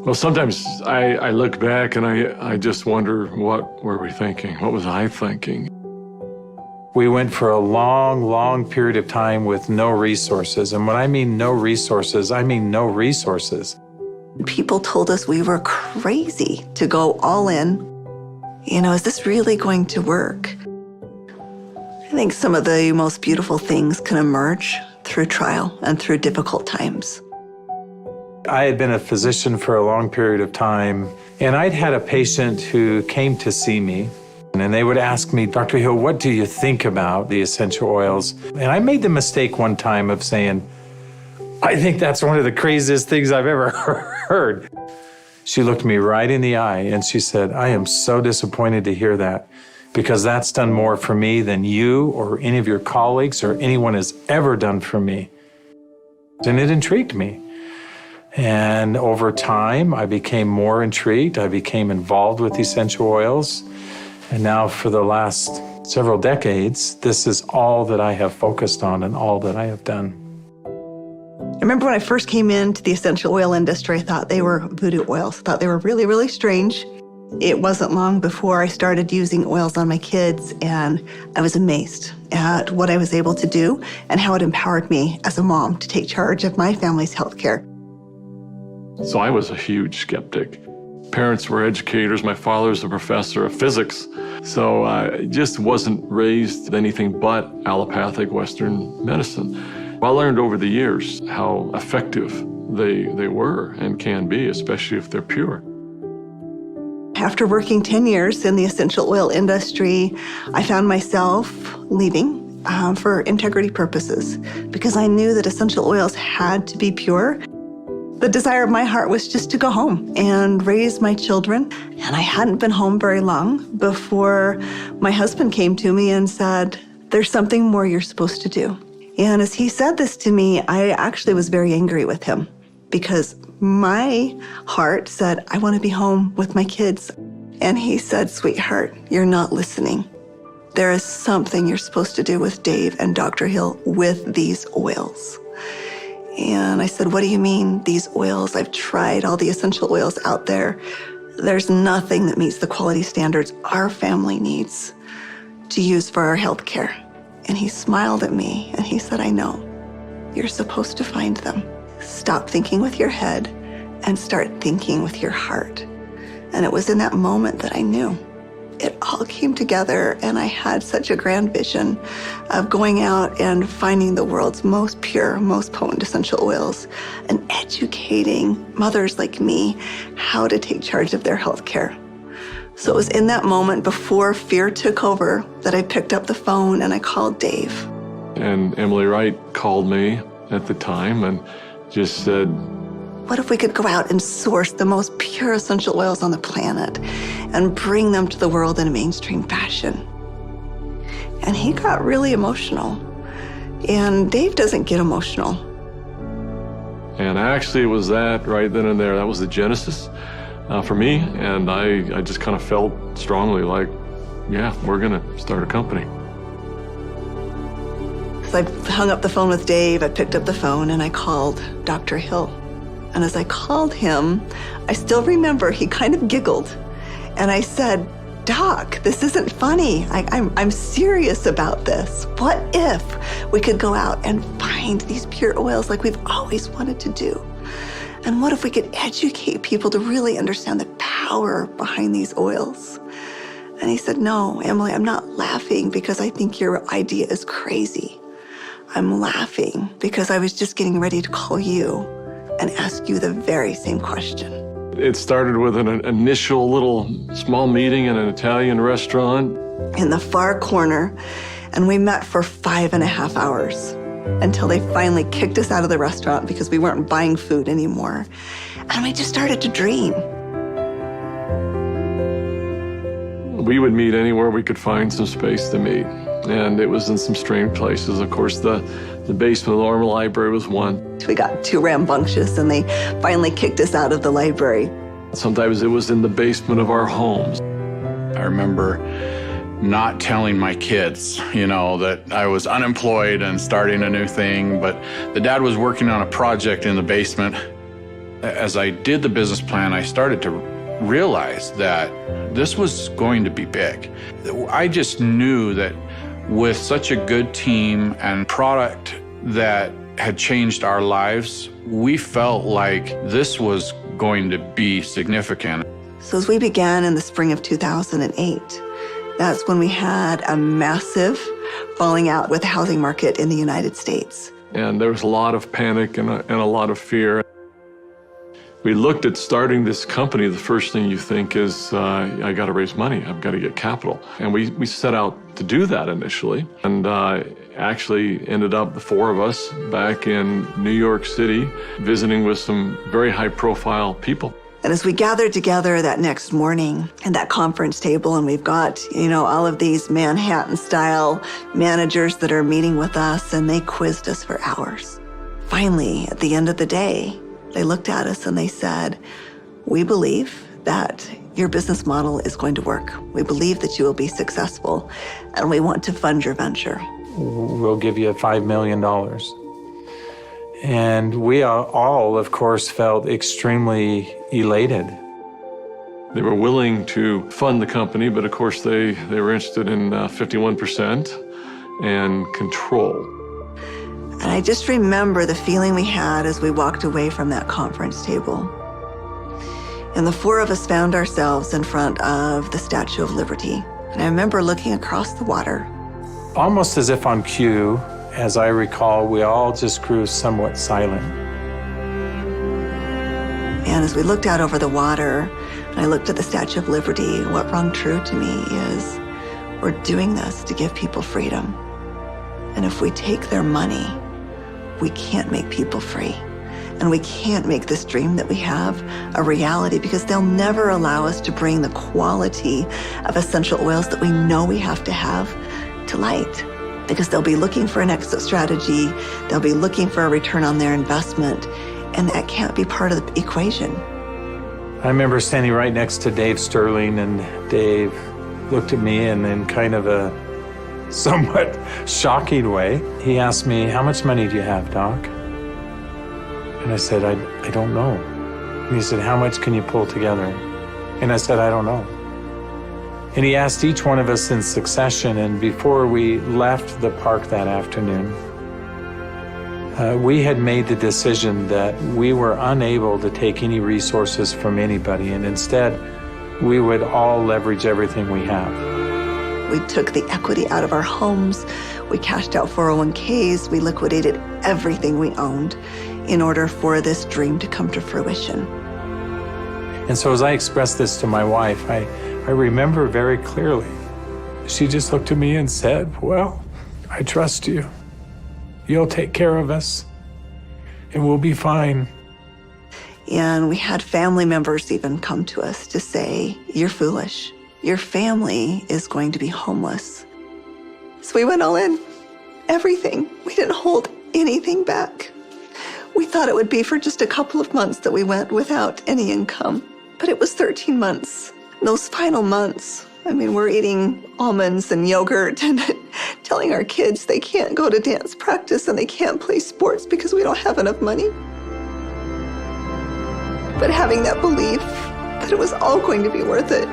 Well, sometimes I look back and I just wonder, what were we thinking? What was I thinking? We went for a long, long period of time with no resources. And when I mean no resources, I mean no resources. People told us we were crazy to go all in. You know, is this really going to work? I think some of the most beautiful things can emerge through trial and through difficult times. I had been a physician for a long period of time, and I'd had a patient who came to see me, and they would ask me, Dr. Hill, what do you think about the essential oils? And I made the mistake one time of saying, I think that's one of the craziest things I've ever heard. She looked me right in the eye and she said, I am so disappointed to hear that, because that's done more for me than you or any of your colleagues or anyone has ever done for me. And it intrigued me. And over time, I became more intrigued. I became involved with essential oils. And now for the last several decades, this is all that I have focused on and all that I have done. I remember when I first came into the essential oil industry, I thought they were voodoo oils. I thought they were really, really strange. It wasn't long before I started using oils on my kids, and I was amazed at what I was able to do and how it empowered me as a mom to take charge of my family's health care. So I was a huge skeptic. Parents were educators. My father's a professor of physics. So I just wasn't raised anything but allopathic Western medicine. I learned over the years how effective they were and can be, especially if they're pure. After working 10 years in the essential oil industry, I found myself leaving for integrity purposes because I knew that essential oils had to be pure. The desire of my heart was just to go home and raise my children. And I hadn't been home very long before my husband came to me and said, there's something more you're supposed to do. And as he said this to me, I actually was very angry with him because my heart said, I want to be home with my kids. And he said, sweetheart, you're not listening. There is something you're supposed to do with Dave and Dr. Hill with these oils. And I said, what do you mean, these oils? I've tried all the essential oils out there. There's nothing that meets the quality standards our family needs to use for our health care. And he smiled at me and he said, I know. You're supposed to find them. Stop thinking with your head and start thinking with your heart. And it was in that moment that I knew. It all came together, and I had such a grand vision of going out and finding the world's most pure, most potent essential oils and educating mothers like me how to take charge of their health care. So it was in that moment before fear took over that I picked up the phone and I called Dave. And Emily Wright called me at the time and just said, what if we could go out and source the most pure essential oils on the planet and bring them to the world in a mainstream fashion? And he got really emotional. And Dave doesn't get emotional. And actually it was that right then and there. That was the genesis for me. And I just kind of felt strongly like, yeah, we're going to start a company. So I hung up the phone with Dave. I picked up the phone and I called Dr. Hill. And as I called him, I still remember he kind of giggled. And I said, Doc, this isn't funny. I'm serious about this. What if we could go out and find these pure oils like we've always wanted to do? And what if we could educate people to really understand the power behind these oils? And he said, no, Emily, I'm not laughing because I think your idea is crazy. I'm laughing because I was just getting ready to call you and ask you the very same question. It started with an initial little small meeting in an Italian restaurant. In the far corner, and we met for 5.5 hours until they finally kicked us out of the restaurant because we weren't buying food anymore. And we just started to dream. We would meet anywhere we could find some space to meet. And it was in some strange places. Of course, the basement of the Normal Library was one. We got too rambunctious and they finally kicked us out of the library. Sometimes it was in the basement of our homes. I remember not telling my kids, that I was unemployed and starting a new thing, but the dad was working on a project in the basement. As I did the business plan, I started to realize that this was going to be big. I just knew that with such a good team and product that had changed our lives, we felt like this was going to be significant. So as we began in the spring of 2008, that's when we had a massive falling out with the housing market in the United States. And there was a lot of panic and a lot of fear. We looked at starting this company. The first thing you think is, I got to raise money. I've got to get capital. And we set out to do that initially. And actually ended up, the four of us, back in New York City, visiting with some very high-profile people. And as we gathered together that next morning at that conference table, and we've got, all of these Manhattan-style managers that are meeting with us, and they quizzed us for hours. Finally, at the end of the day, they looked at us and they said, "We believe that your business model is going to work. We believe that you will be successful, and we want to fund your venture. We'll give you $5 million. And we all, of course, felt extremely elated. They were willing to fund the company, but of course they were interested in 51% and control. And I just remember the feeling we had as we walked away from that conference table. And the four of us found ourselves in front of the Statue of Liberty. And I remember looking across the water. Almost as if on cue, as I recall, we all just grew somewhat silent. And as we looked out over the water, and I looked at the Statue of Liberty, what rung true to me is we're doing this to give people freedom. And if we take their money, we can't make people free. And we can't make this dream that we have a reality, because they'll never allow us to bring the quality of essential oils that we know we have to light. Because they'll be looking for an exit strategy, they'll be looking for a return on their investment, and that can't be part of the equation. I remember standing right next to Dave Sterling, and Dave looked at me, and in kind of a somewhat shocking way, he asked me, "How much money do you have, Doc?" And I said, I don't know. And he said, "How much can you pull together?" And I said, "I don't know." And he asked each one of us in succession, and before we left the park that afternoon, we had made the decision that we were unable to take any resources from anybody, and instead, we would all leverage everything we have. We took the equity out of our homes, we cashed out 401ks, we liquidated everything we owned in order for this dream to come to fruition. And so as I expressed this to my wife, I remember very clearly, she just looked at me and said, "Well, I trust you. You'll take care of us, and we'll be fine." And we had family members even come to us to say, "You're foolish. Your family is going to be homeless." So we went all in, everything. We didn't hold anything back. We thought it would be for just a couple of months that we went without any income, but it was 13 months. Those final months, we're eating almonds and yogurt and telling our kids they can't go to dance practice and they can't play sports because we don't have enough money. But having that belief that it was all going to be worth it.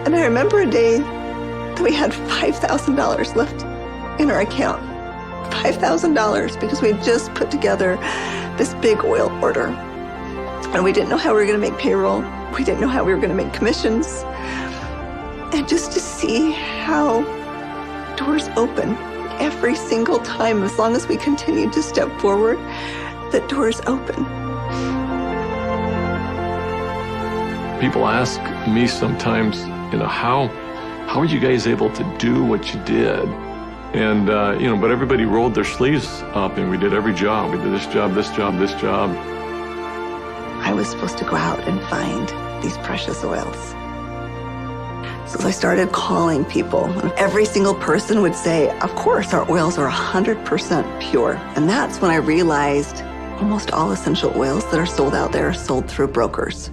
And I remember a day that we had $5,000 left in our account. $5,000 because we had just put together this big oil order. And we didn't know how we were going to make payroll. We didn't know how we were going to make commissions. And just to see how doors open every single time, as long as we continued to step forward, that doors open. People ask me sometimes, how are you guys able to do what you did? And, but everybody rolled their sleeves up and we did every job. We did this job, this job, this job. I was supposed to go out and find these precious oils. So I started calling people, and every single person would say, "Of course, our oils are 100% pure." And that's when I realized almost all essential oils that are sold out there are sold through brokers.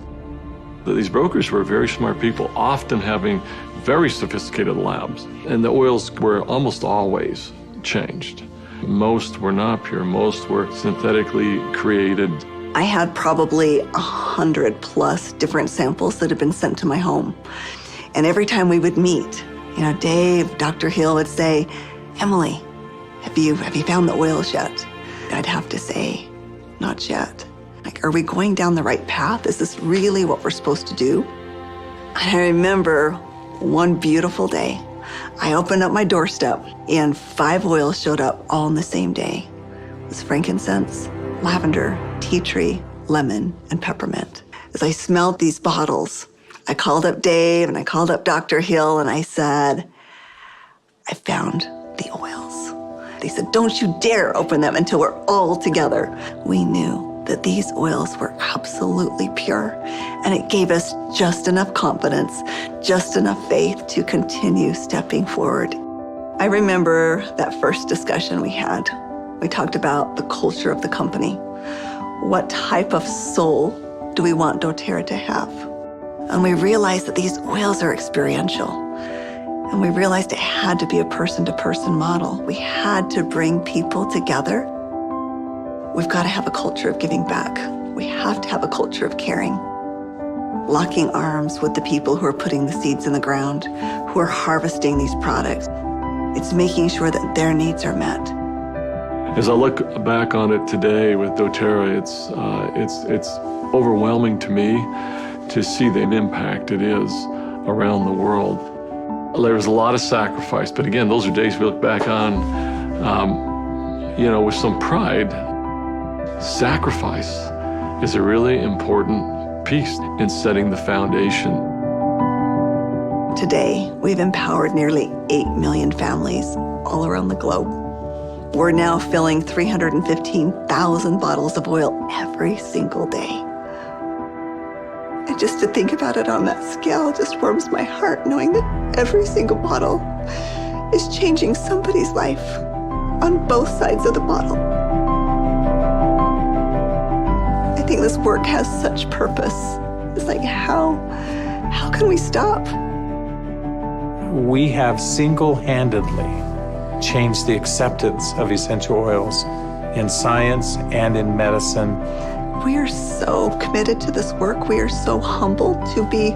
These brokers were very smart people, often having very sophisticated labs. And the oils were almost always changed. Most were not pure. Most were synthetically created. I had probably 100+ different samples that had been sent to my home. And every time we would meet, Dave, Dr. Hill would say, Emily, have you found the oils yet? I'd have to say, not yet. Like, are we going down the right path? Is this really what we're supposed to do? And I remember one beautiful day, I opened up my doorstep and 5 oils showed up all on the same day. It was frankincense, lavender, tea tree, lemon, and peppermint. As I smelled these bottles, I called up Dave and I called up Dr. Hill and I said, I found the oils. They said, don't you dare open them until we're all together. We knew that these oils were absolutely pure, and it gave us just enough confidence, just enough faith to continue stepping forward. I remember that first discussion we had. We talked about the culture of the company. What type of soul do we want doTERRA to have? And we realized that these oils are experiential. And we realized it had to be a person-to-person model. We had to bring people together. We've got to have a culture of giving back. We have to have a culture of caring. Locking arms with the people who are putting the seeds in the ground, who are harvesting these products. It's making sure that their needs are met. As I look back on it today with doTERRA, it's overwhelming to me to see the impact it is around the world. There was a lot of sacrifice, but again, those are days we look back on, with some pride. Sacrifice is a really important piece in setting the foundation. Today, we've empowered nearly 8 million families all around the globe. We're now filling 315,000 bottles of oil every single day. And just to think about it on that scale just warms my heart, knowing that every single bottle is changing somebody's life on both sides of the bottle. I think this work has such purpose. It's like, how can we stop? We have single-handedly changed the acceptance of essential oils in science and in medicine. We are so committed to this work. We are so humbled to be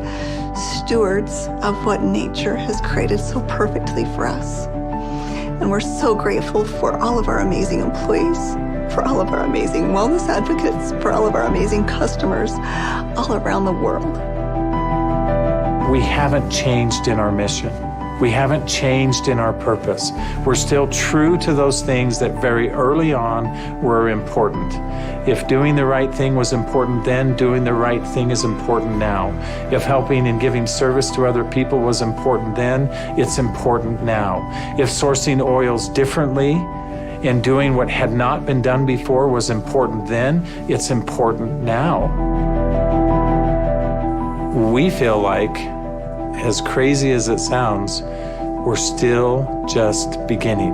stewards of what nature has created so perfectly for us. And we're so grateful for all of our amazing employees, for all of our amazing wellness advocates, for all of our amazing customers all around the world. We haven't changed in our mission. We haven't changed in our purpose. We're still true to those things that very early on were important. If doing the right thing was important then, doing the right thing is important now. If helping and giving service to other people was important then, it's important now. If sourcing oils differently and doing what had not been done before was important then, it's important now. We feel like, as crazy as it sounds, we're still just beginning.